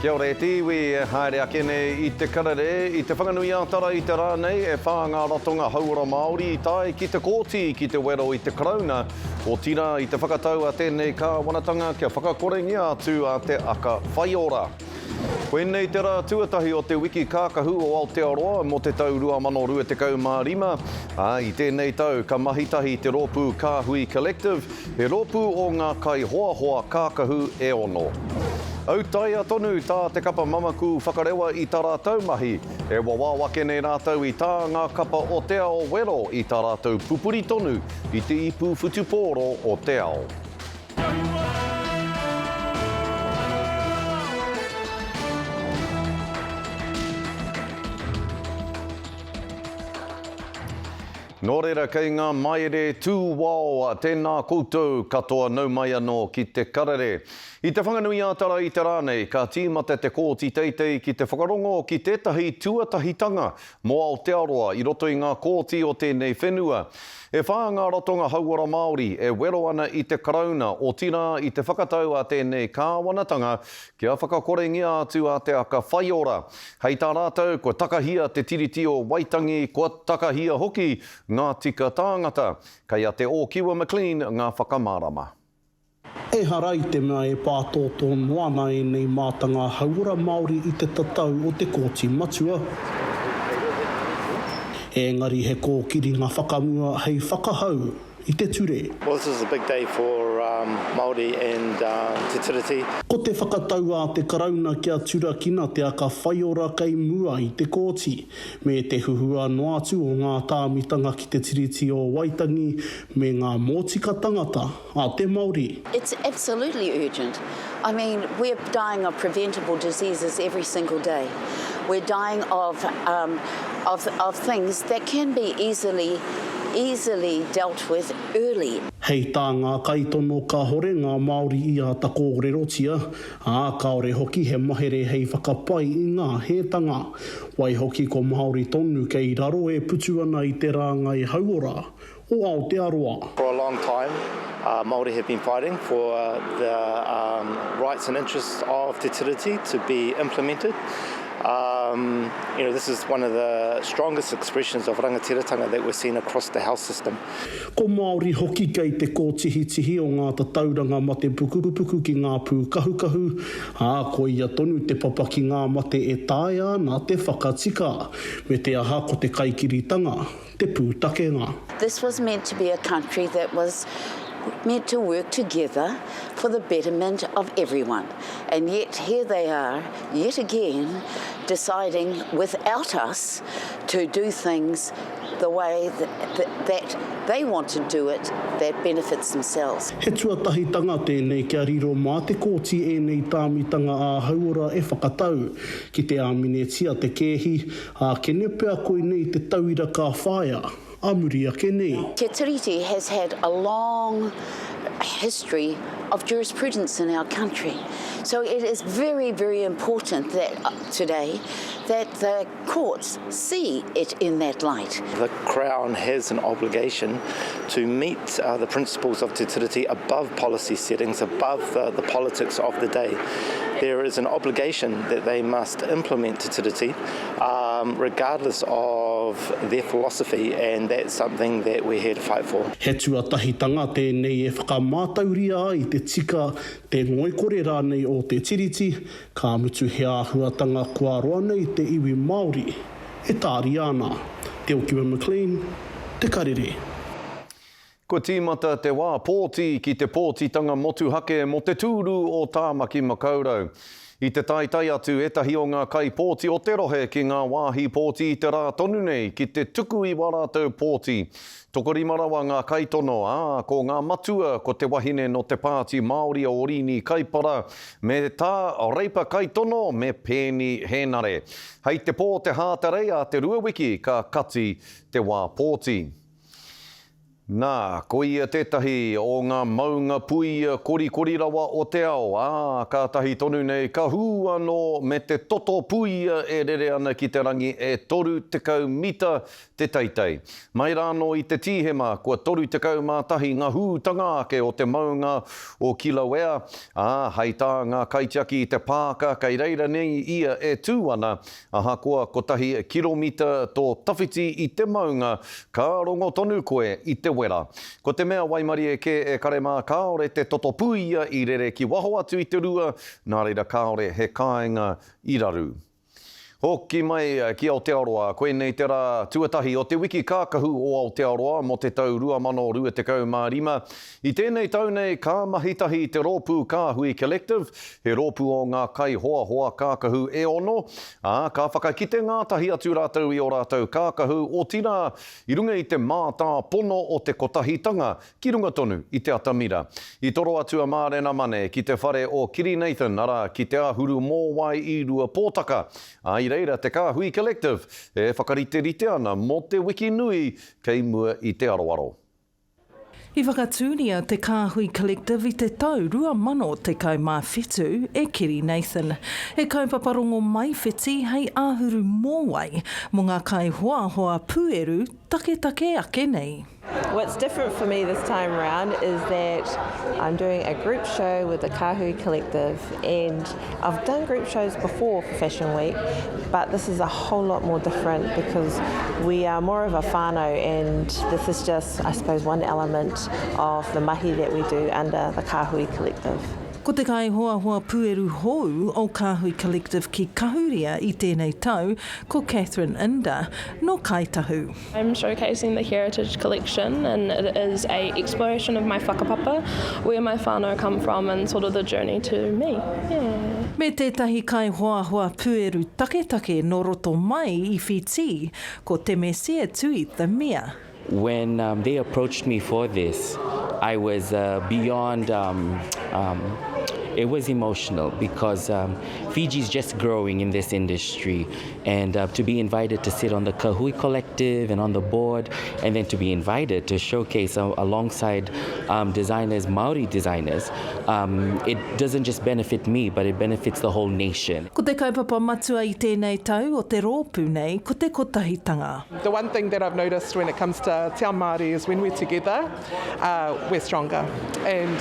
Kia ora te iwi haere ake nei I te karare, I te whanganui ātara I te rā nei, e whā ngā ratonga hauora Māori I tae ki te kōti, ki te wero I te karauna, o tira I te whakatau a tēnei kāwanatanga kia whakakorengia atu a te aka whaiora. Koe nei te rā tuatahi o te wiki kākahu o Aotearoa mo te tau 2025. I tēnei tau ka mahitahi te rōpū Kāhui Collective, he rōpū o ngā kai hoa hoa kākahu e ono. Autaia tonu tā te kapa mamaku whakarewa I tā rātau mahi, e wawawake nei rātau I tā ngā kapa o te ao wero I tā rātau pupuri tonu I te ipu whutupōro o te ao. Nō reira kei ngā maere tūwao tēnā koutou katoa nau mai anō ki te karare. I te whanganui ātara I te rānei, ka tīmata te kōti teitei ki te whakarongo ki tētahi tuatahitanga mō Aotearoa I roto I ngā kōti o tēnei whenua. E whā ngā ratonga hauora Māori e wero ana I te karauna o tira I te whakatau a tēnei kāwanatanga kia whakakorengia atu a te aka whaiora. Hei tā rātau, ko takahia te tiriti o Waitangi, ko takahia hoki ngā tika tāngata, kai a te o Kiwa McLean ngā whakamārama. E harai te mea e pātoto moana e nei mātanga hauora Māori I te tatau o te kōti matua. Engari he kōkiri ngā whakamua hei whakahau I te ture. Well, this is a big day for Māori and Te Tiriti. Ko te whakatau a te karauna kia turakina te aka whaiora kei mua I te kōti, me te huhua no atu o ngā tāmitanga ki te tiriti o Waitangi me ngā mōtika tangata a te Māori. It's absolutely urgent. I mean, we're dying of preventable diseases every single day. We're dying of things that can be easily dealt with early. Hei tā ngā kaitono ka hore ngā Māori I a tako rerotia, a kaore hoki he mahere hei whakapai I ngā hetanga. Wai hoki ko Māori tonu kei raro e putu ana I te rāngai hauora o Aotearoa. For a long time, Māori have been fighting for the rights and interests of Te Tiriti to be implemented. This is one of the strongest expressions of rangatiratanga that we're seeing across the health system. Ko Māori hoki kei te kōtihi o ngā tatauranga ma te pukupuku ki ngā pū kahukahu, ko ia tonu te papa ki ngā mate e tae ana te whakatika, me te aha ko te kaikiritanga, te pūtakenga. This was meant to be a country that was meant to work together for the betterment of everyone. And yet here they are, yet again, deciding without us to do things the way that they want to do it, that benefits themselves. He tuatahitanga tēnei kia riro mā te kōti e nei tāmitanga a hauora e whakatau ki te āminetia te kēhi, a kene pēa koe nei te tauira ka whāia. Amuria kene. Te Tiriti has had a long history of jurisprudence in our country. So it is very, very important that today that the courts see it in that light. The Crown has an obligation to meet the principles of Te Tiriti above policy settings, above the politics of the day. There is an obligation that they must implement Te Tiriti regardless of their philosophy, and that's something that we're here to fight for. He tuatahitanga tēnei e whakamātauria I te tika te ngoikore rānei o Te Tiriti, ka mutu he āhuatanga kua roa nei te iwi Māori, e tāri ana. Te o Kiwa McLean, te karere. Ko tīmata te wā pōti ki te pōtitanga motuhake mo te tūru o Tāmaki Makaurau. I te taitai atu etahi o ngā kai pōti o te rohe ki ngā wāhi pōti I te rā tonu nei ki te tuku I warātou pōti. Tokorimarawa ngā kaitono, ko ngā matua ko te wahine no te pāti Māori o Orini Kaipara, me tā reipa kaitono me pēni henare. Hei te pō te hātarei a te ruawiki ka kati te wā pōti. Nā, ko ia tētahi o ngā maunga pui kori rawa o te ao. Ka tahi tonu nei, ka hū anō me te toto pui e rere ana ki te rangi e toru tekau mita te teitei. Mai rāno i te tīhema, kua toru tekau mātahi ngā hūtanga ake o te maunga o Kilauea. Hei tā ngā kaitiaki i te pāka, kei reira nei ia e tū ana. Ahakoa ko tahi kilomita tō tawhiti i te maunga, ka rongo tonu koe i te wera. Ko te mea waimari e ke e kare mā kaore te toto puia i rere ki waho atu i te rua, nā reira kaore he kāinga i raru. Hoki mai ki Aotearoa, koe nei te rā tuatahi o te wiki kākahu o Aotearoa mo te tau 2025. I tēnei tau nei ka mahitahi te rōpū kāhui Collective, he rōpū o ngā kai hoa kākahu e ono. Ka whakakite ngātahi atu rātau i o rātau kākahu o tina i runga i te mātā pono o te kotahitanga ki runga tonu i te Atamira. I toro atua mārena mane ki te whare o Kiri Nathan, ara ki te ahuru mō wai i rua pōtaka. I reira te Kāhui Collective e whakarite ana mo te wiki nui kei mua i te aroaro. I whakatūria te Kāhui Collective i te tau 2017 e Kiri Nathan. E kaupaparongo mai whiti hei āhuru mōwai mo ngā kai hoa pueru take ake nei. What's different for me this time around is that I'm doing a group show with the Kāhui Collective, and I've done group shows before for Fashion Week, but this is a whole lot more different because we are more of a whānau, and this is just, I suppose, one element of the mahi that we do under the Kāhui Collective. Ko te kai hoa pueru hou o Kāhui Collective ki kahuria i tēnei tau, ko Catherine Inda no Kaitahu. I'm showcasing the Heritage Collection, and it is an exploration of my whakapapa, where my whānau come from and sort of the journey to me. Yeah. Me tētahi kai hoa pueru take no roto mai I whiti, ko te mesia tui the mea. When they approached me for this, I was beyond, it was emotional because Fiji's just growing in this industry, and to be invited to sit on the Kāhui Collective and on the board, and then to be invited to showcase alongside designers, Maori designers, it doesn't just benefit me, but it benefits the whole nation. Ko te kaupapa matua I tēnei tau o te rōpū nei, ko te kotahitanga. The one thing that I've noticed when it comes to Te Ao Māori is when we're together, we're stronger. And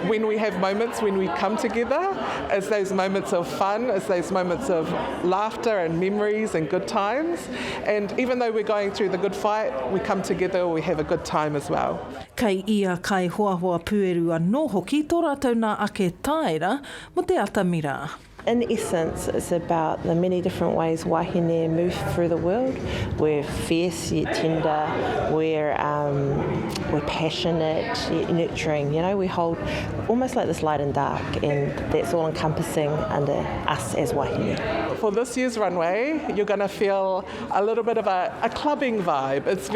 when we have moments when we come together, it's those moments of fun, it's those moments of laughter and memories and good times. And even though we're going through the good fight, we come together, we have a good time as well. Kei ia kai hoa pueru anō hoki, tō rātou nā ake tāera mo te Atamira. In essence, it's about the many different ways wahine move through the world. We're fierce yet tender, we're passionate yet nurturing. You know, we hold almost like this light and dark, and that's all encompassing under us as wahine. For this year's runway, you're going to feel a little bit of a clubbing vibe. It's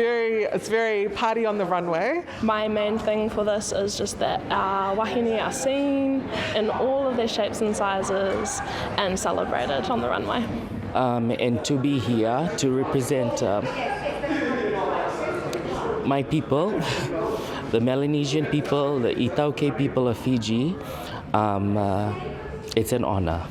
very party on the runway. My main thing for this is just that our wahine are seen in all of their shapes and sizes and celebrated on the runway. And to be here to represent my people, the Melanesian people, the Itauke people of Fiji, it's an honour.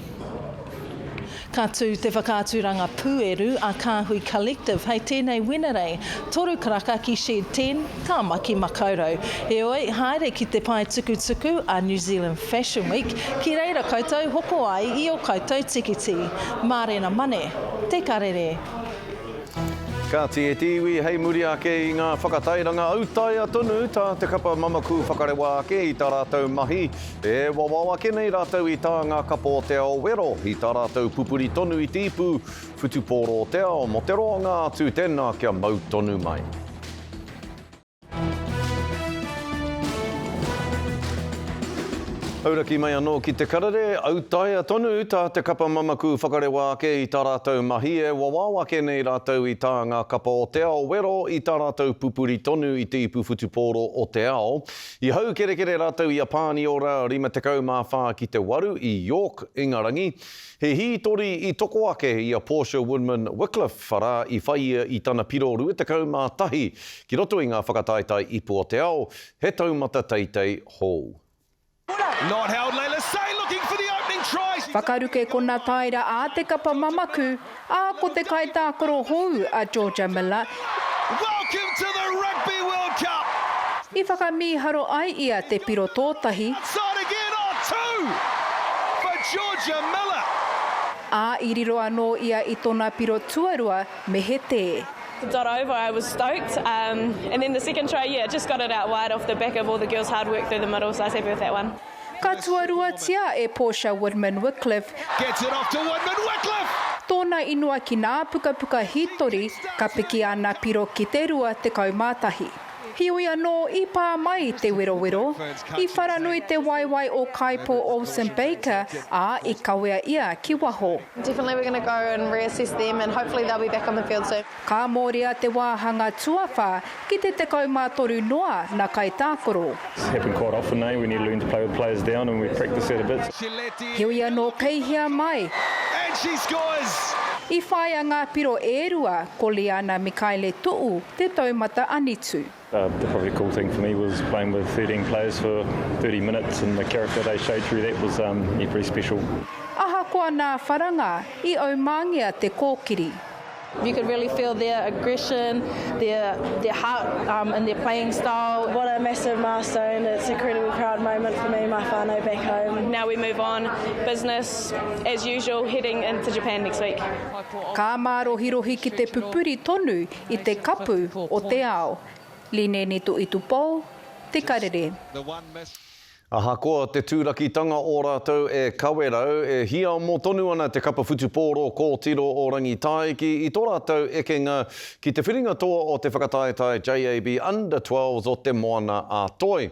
Ka tū te whakāturanga pueru a Kāhui Collective, hei tēnei wenerei, toru karaka ki Shed 10, ka maki makaurau. He oi, haere ki te pai tuku a New Zealand Fashion Week, ki reira koutou hoko ai I o koutou tikiti. Mārena mane, te karere. Ka tie tiwi, hei muri ake I ngā whakatairanga autaia tonu, tā te kapa mamaku whakarewa ake I tā rātou mahi. E wawawa ake nei rātou I tā ngā kapa o te ao wero, I tā rātou pupuri tonu I tīpu, whutupōro o te ao, mo te roa ngā atu tēnā kia mau tonu mai. Hauraki mai anō ki te karere, au taia tonu tā te kapa mamaku whakarewa ake i tā rātou mahi e wawawa ke nei rātou i tā ngā kapa o te ao wero i tā rātou pupuri tonu i te ipu whutupōro o te ao. I hau kere rātou i a pāni ora 54 ki te waru i York, Ingarangi. He hitori i toko ake i a Portia Woodman Wycliffe whara i whaia i tana piro 21 ki roto i ngā whakataitai ipu o te ao, he taumata teitei hou. Not held, Layla Say looking for the opening try. Whakaruke kona taira a te kapa mamaku, a ko te kai tākoro hou a Georgia Miller. Welcome to the Rugby World Cup. I whakamiharo ai ia te piro tōtahi. Outside again on two for Georgia Miller. A iriro anō ia I tōna piro tuarua me he te. Got over, I was stoked. And then the second try, just got it out wide off the back of all the girls' hard work through the middle, so I was happy with that one. Ka tuarua tia e Portia Woodman Wycliffe. Gets it off to Woodman Wycliffe. Tōna inua ki nā puka hitori, ka piki ana piro ki te rua te kaumātahi. Hiui anō I pā mai te wero, I wharanui te waiwai o Kaipo Olsen Baker, a I kawea ia ki waho. Definitely we're going to go and reassess them and hopefully they'll be back on the field soon. Ka mōrea te wāhanga tuawha ki te kaumātoru noa na kai tākoro. It's happened quite often, we need to learn to play with players down and we practice that a bit. Hiui anō keihia mai. And she scores! I whaia ngā piro ērua ko Liana Mikaele Tu'u te taumata anitu. The probably cool thing for me was playing with 13 players for 30 minutes and the character they showed through that was pretty special. Aha koa nā wharanga I au māngia te kōkiri. You could really feel their aggression, their heart and their playing style. What a massive milestone. It's an incredibly proud moment for me and my whānau back home. Now we move on, business as usual, heading into Japan next week. Ka mārohirohi ki te pupuri tonu I te kapu o te ao. Lineni tu itupō, te karere. Aha koa te tūrakitanga o rātou e kawerau, e hia mō tonu ana te kapa whutupōro ko tiro o Rangitaiki I tō rātou ekenga ki te whiringa toa o te whakataetai JAB Under-12s o te moana a toi.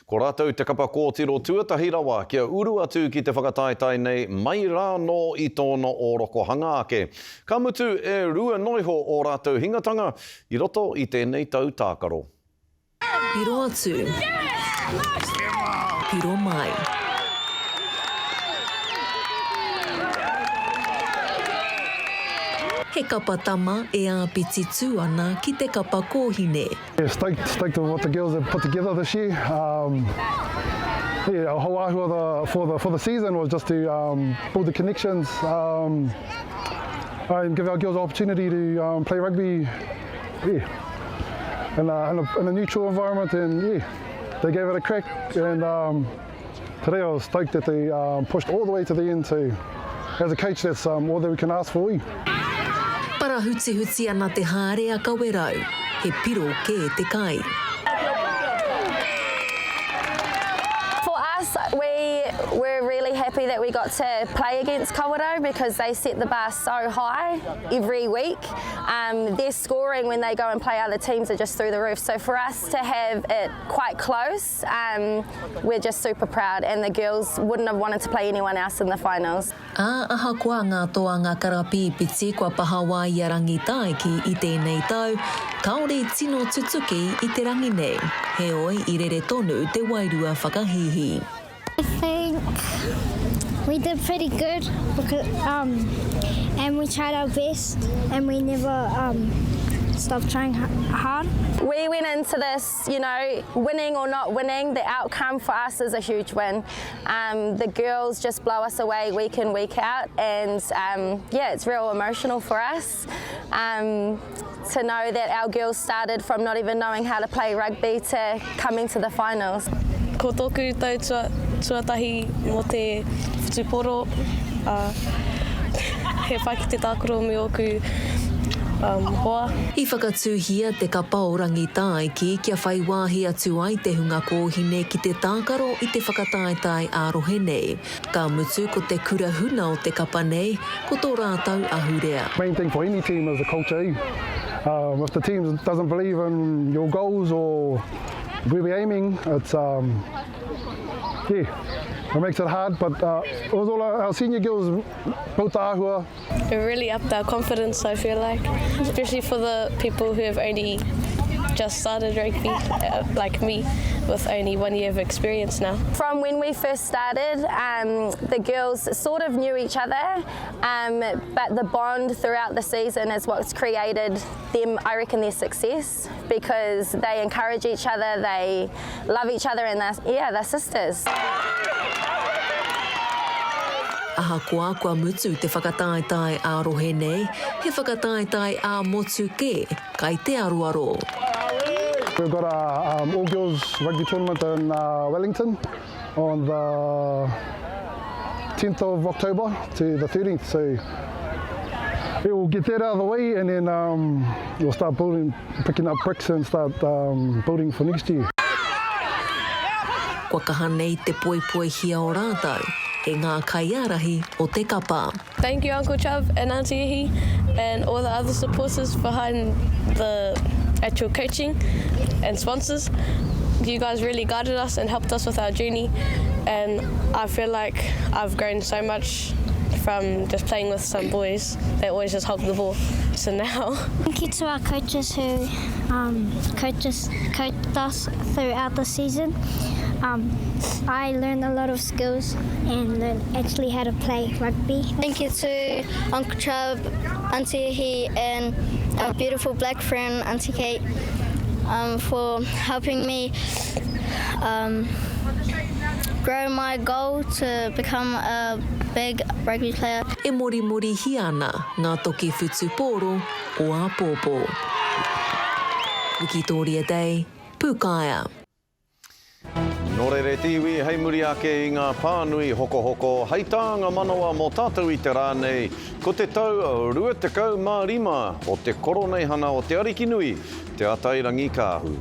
Ko rātou te kapa ko tiro tuatahi rawa kia uru atu ki te whakataetai nei mai rā no I tōna o rokohanga ake. Ka mutu e rua noiho o rātou hingatanga I roto I tēnei tau tākaro. Piro atu. Piro mai. He kapa tama e āpiti tū ana ki te kapa kōhine. Yeah, stoked of what the girls have put together this year. Yeah, a whole ahua for the season was just to build the connections and give our girls the opportunity to play rugby in a neutral environment, and they gave it a crack, and today I was stoked that they pushed all the way to the end. So as a coach, that's all that we can ask for. Parahuti ana te hārea kawerau, he piro ke te kai. For us, we were really happy that we got to play against Kawerau because they set the bar so high every week. Their scoring when they go and play other teams are just through the roof. So for us to have it quite close, we're just super proud, and the girls wouldn't have wanted to play anyone else in the finals. Aha koa ngā toanga karapi piti kua pahawai a Rangitaiki I tēnei tau, kaore tino tutuki I te rangi nei. He oi I rere tonu te wairua whakahihi. I think we did pretty good because, and we tried our best and we never stopped trying hard. We went into this, winning or not winning, the outcome for us is a huge win. The girls just blow us away week in, week out, and it's real emotional for us to know that our girls started from not even knowing how to play rugby to coming to the finals. Ko tōku tau tuatahi mō te whutupōro, he whai ki te tākoro me oku hoa. I whakatūhia te kapa o Rangitaiki kia whai wāhi atu ai te hunga kōhine ki te tākaro I te whakataetai ārohe nei. Ka mutu ko te kura huna o te kapa nei, ko tō rātau ahurea. Main thing for any team is the culture. If the team doesn't believe in your goals or where we're aiming, it's It makes it hard, but it was all our senior girls built the ahua. It really upped our confidence, I feel like, especially for the people who have only just started rugby, like me, with only 1 year of experience now. From when we first started, the girls sort of knew each other, but the bond throughout the season is what's created them, I reckon, their success, because they encourage each other, they love each other, and they're sisters. Ahakoa kua mutu te whakataetai a rohenei, he whakataetai a motu ke, kai te aruaro. We've got our all-girls rugby tournament in Wellington on the 10th of October to the 13th. So we'll get that out of the way, and then we'll start picking up bricks and start building for next year. Kua kaha nei te poipoi hia o rātau, e ngā kaiarahi o te kapa. Thank you, Uncle Chubb and Auntie Ihi, and all the other supporters behind the actual coaching and sponsors. You guys really guided us and helped us with our journey, and I feel like I've grown so much from just playing with some boys that always just hold the ball. So now. Thank you to our coaches who coached us throughout the season. I learned a lot of skills and learned actually how to play rugby. Thank you to Uncle Chubb, Auntie Ihi, and our beautiful black friend Auntie Kate for helping me grow my goal to become a big rugby player. E mori hi ana ngā toki whutu pōro o a pōpō. Wikitoria Day, Pukaia. Nō re tiwi, hei muri ake I ngā pānui hoko hoko, hei tānga manawa mō tātou I te rānei, ko te tau 25 o te koronei hana o te ariki nui, te atairangi kāhu.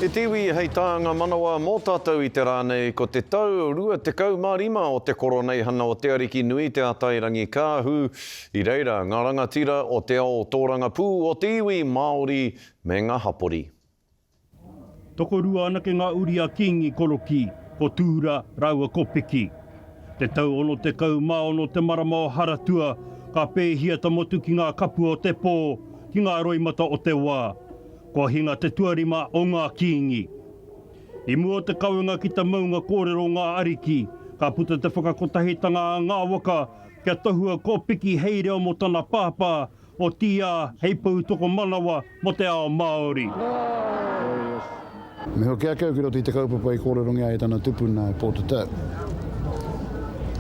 E tiwi, hei tānga manawa mō tātou I te rānei, ko te tau 25 o te koronei hana o te ariki nui, te atairangi kāhu, I reira ngā rangatira o te ao tōranga pū o te iwi Māori me ngā hapori. Tokorua anake ngā uri a kingi koroki, ko tūra raua kopiki. Te tau ono te kau maono te marama o haratua, ka pēhia ta motu ki ngā kapu o te pō, ki ngā roimata o te wā. Ko hinga te tuarima o ngā kiingi. I mua te kauinga ki ta maunga kōrero ngā ariki, ka puta te whakakotahitanga a ngā waka, kia tohua kōpiki hei reo mo tana pāpā, o tia hei pautoko manawa mo te ao Māori. Me hoki ake au ki roti te kaupapa I kōrero ngā e tana tupuna e pōtu tau.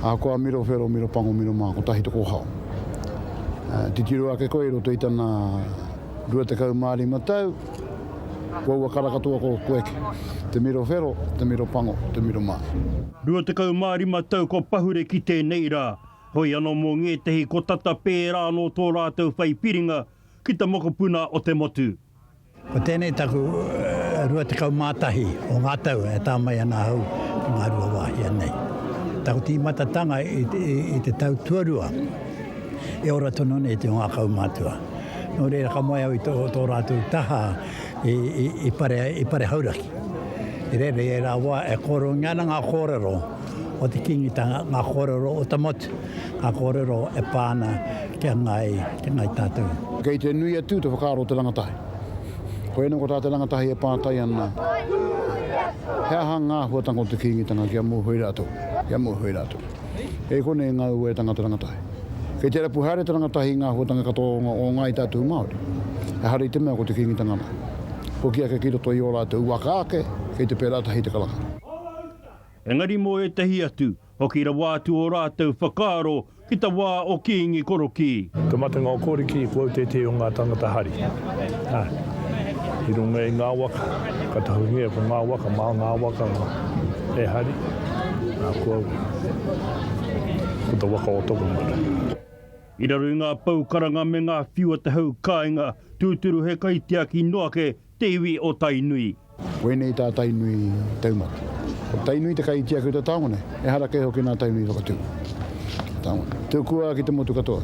A koa miro whero, miro pango, miro mā, ko tahi toko hao. Titiru ake koe roto I tana 25 tau, waua karakatoa ko koeke. Te miro whero, te miro pango, te miro mā. 25 tau ko pahure ki tēnei rā. Hoi anō mō ngētehi ko tata pērā no tō rātou whaipiringa ki te mokopuna o te motu. Ko tēnei taku 20 mātahi o ngā tau e tāmai ana hau ki ngā rua wāhia nei. Taku tī matatanga I te tau tuarua. E ora tono nei te ngā kau mātua. No reira ka moe au I tō rātou taha I pare hauraki. I reira e rā wā e koro ngana ngā kōrero o te kingitanga ngā kōrero o ta motu. Ngā kōrero e pāna kia ngai tātou. Kei te nui atu te whakaro te rangatahi. Ko eno ko tā te rangatahi e pātai ana. Hea hanga huatanga o te kingitanga kia mō hui rātou. Kia mō hui rātou. E kone ngā ue tanga te rangatahi. Kei te rapu haere te rangatahi ngā huatanga katoa o ngā I tātou Māori. E hare I te mea ko te kingitanga mai. Ko kia ke ki roto I o rātou waka ake, kei te pērātahi te kalaka. Engari mō e tehi atu, hoki ra wātu o rātou whakaaro ki ta wā o kiingi koroki. Ka matunga o koriki kua te te o ngā tangata hari. I runga I ngā waka, ka tahungia ko ngā waka, mā ngā waka e hari. Kua ta waka o toko mara. I raru ngā paukaranga me ngā whiua te hau kāinga, tūturu he kaitia ki noake te iwi o Tainui. Wēnei tā Tainui taumata. O Tainui te kaitia ki te tāngone, e hara kei hoki nā Tainui whakatū. Tāngone. Tūkua ki te motu katoa.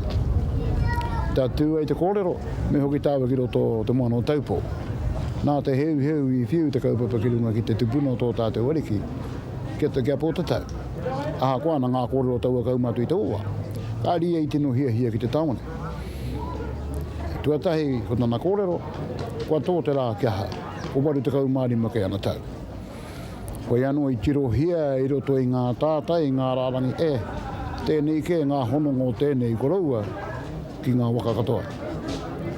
Tā tū ai te kōrero, me hoki tāwa ki roto te moana o taupō. Nā te heu I whiu te kaupapa ki runga ki te tupuna o tō tātou ariki, kia pōta tau. Aha koana ngā kōrero taua kaumatu I te oa. Ka ria I tino hia ki te taone. Tuatahi ko nana kōrero, kua tō te rā kia ha. Ko waru te kaumārima ke ana tau. Koe anō I tiro hia I roto I ngā tātai, ngā rārangi tēnei ke ngā honongo tēnei koroua ki ngā waka katoa.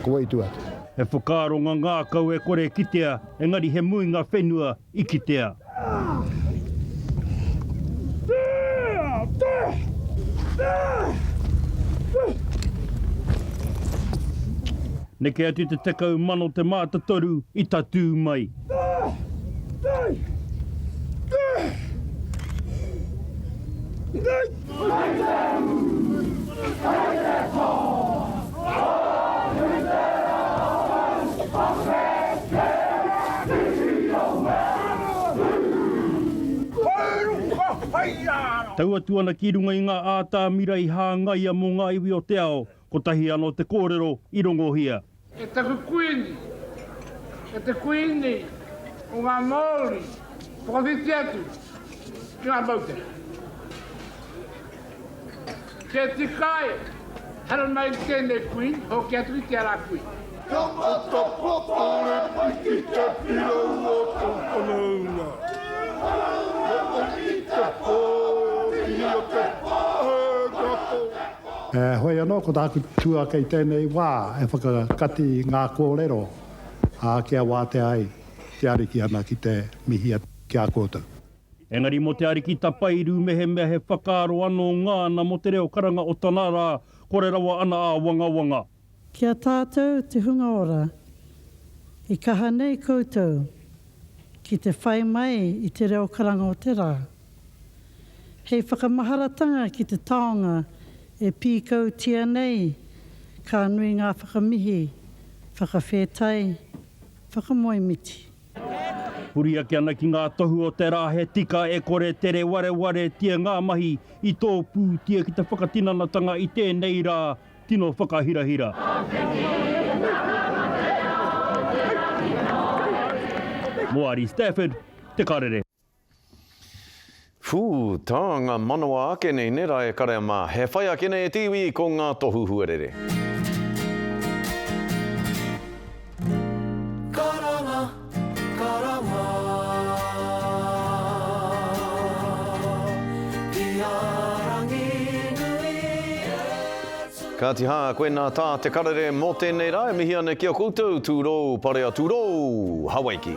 Ko wei tuata. He whakaaronga ngā kau e kore kitea, engari he mui ngā whenua I kitea. Neke atu te tekau mano te mātatoru I tatū mai. Tau atu ana ki runga I ngā ātā mirai hāngaia mō ngā iwi o te ao, ko tahi anō te kōrero I rongohia. E taku kuini, e te kuini o ngā Māori, whakawhiti atu ki ngā maute. Ke tikai, hara mai tēnei kuini, hoki atu I te ara kuini. Ka mata papare mai ki te pirau o tōkonauna. Hoi anō, ko tāku tua kei tēnei wā e whakakati ngā kōrero kia wā te ai, te ariki ana ki te mihia kia kōtau. Engari mo te ariki tapairu mehe he whakaaro anō ngāna mo te reo karanga o Tanara, kore rawa ana a wanga. Kia tātou te hunga ora, I kaha nei koutou, ki te whai mai I te reo karanga o te rā. Hei whakamaharatanga ki te taonga e pīkau tia nei, ka nui ngā whakamihi, whakawhetai, whakamoimiti. Puri ake ana ki ngā tohu o te rā he tika e kore tere ware tia ngā mahi I tō pū tia ki te whakatinanatanga I tēnei rā tino whakahirahira. Moari Stafford, te karere. Tā ngā manawa ake nei nera e karea mā. He whai ake nei e tiwi ko ngā tohu huarere. Ka ti hā, koe nā tā te karere mō tēnei rā, e mihi ane kia koutou, tūrou, parea tūrou, Hawaii ki.